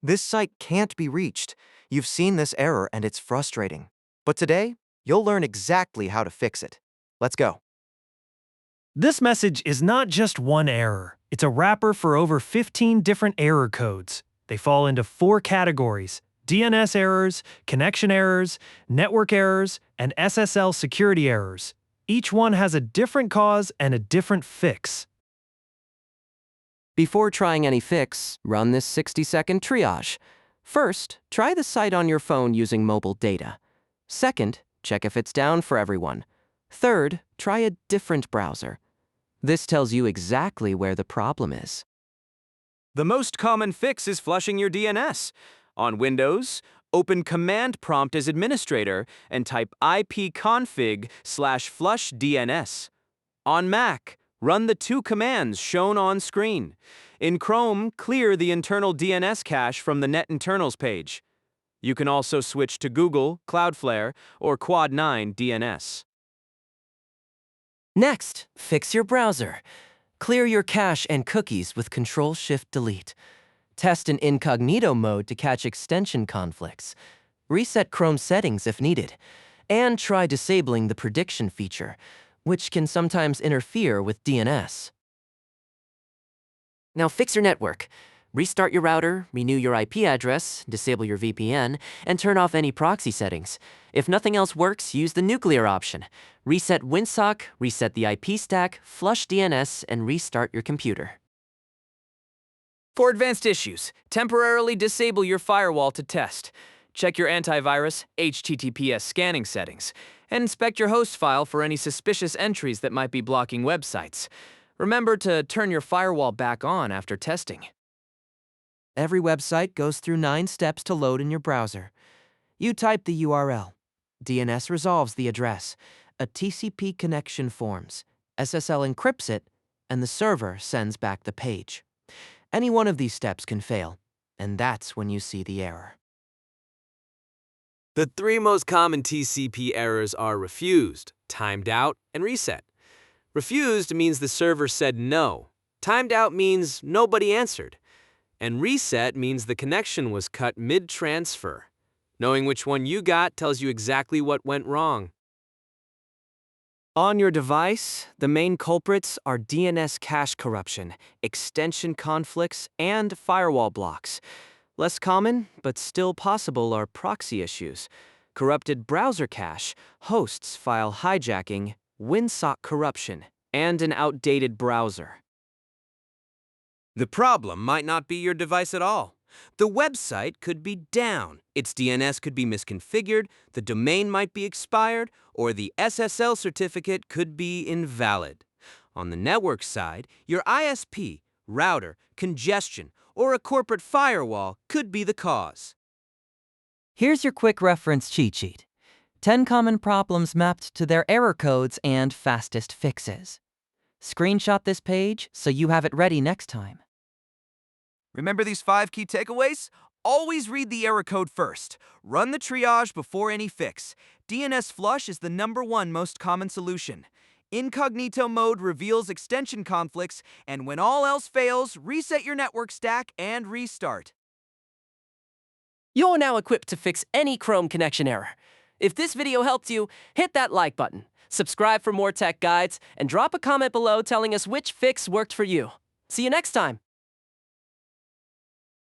This site can't be reached. You've seen this error and it's frustrating. But today, you'll learn exactly how to fix it. Let's go. This message is not just one error. It's a wrapper for over 15 different error codes. They fall into 4 categories: DNS errors, connection errors, network errors, and SSL security errors. Each one has a different cause and a different fix. Before trying any fix, run this 60-second triage. First, try the site on your phone using mobile data. Second, check if it's down for everyone. Third, try a different browser. This tells you exactly where the problem is. The most common fix is flushing your DNS. On Windows, open Command Prompt as administrator and type ipconfig/flushdns. On Mac, run the 2 commands shown on screen. In Chrome, clear the internal DNS cache from the Net Internals page. You can also switch to Google, Cloudflare, or Quad9 DNS. Next, fix your browser. Clear your cache and cookies with Control-Shift-Delete. Test in incognito mode to catch extension conflicts. Reset Chrome settings if needed. And try disabling the prediction feature, which can sometimes interfere with DNS. Now fix your network. Restart your router, renew your IP address, disable your VPN, and turn off any proxy settings. If nothing else works, use the nuclear option. Reset WinSock, reset the IP stack, flush DNS, and restart your computer. For advanced issues, temporarily disable your firewall to test. Check your antivirus, HTTPS scanning settings, and inspect your host file for any suspicious entries that might be blocking websites. Remember to turn your firewall back on after testing. Every website goes through 9 steps to load in your browser. You type the URL. DNS resolves the address. A TCP connection forms. SSL encrypts it, and the server sends back the page. Any one of these steps can fail, and that's when you see the error. The 3 most common TCP errors are refused, timed out, and reset. Refused means the server said no. Timed out means nobody answered. And reset means the connection was cut mid-transfer. Knowing which one you got tells you exactly what went wrong. On your device, the main culprits are DNS cache corruption, extension conflicts, and firewall blocks. Less common, but still possible, are proxy issues, corrupted browser cache, hosts file hijacking, WinSock corruption, and an outdated browser. The problem might not be your device at all. The website could be down, its DNS could be misconfigured, the domain might be expired, or the SSL certificate could be invalid. On the network side, your ISP, router, congestion, or a corporate firewall could be the cause. Here's your quick reference cheat sheet. 10 common problems mapped to their error codes and fastest fixes. Screenshot this page so you have it ready next time. Remember these 5 key takeaways? Always read the error code first. Run the triage before any fix. DNS Flush is the #1 most common solution. Incognito mode reveals extension conflicts, and when all else fails, reset your network stack and restart. You're now equipped to fix any Chrome connection error. If this video helped you, hit that like button, subscribe for more tech guides, and drop a comment below telling us which fix worked for you. See you next time.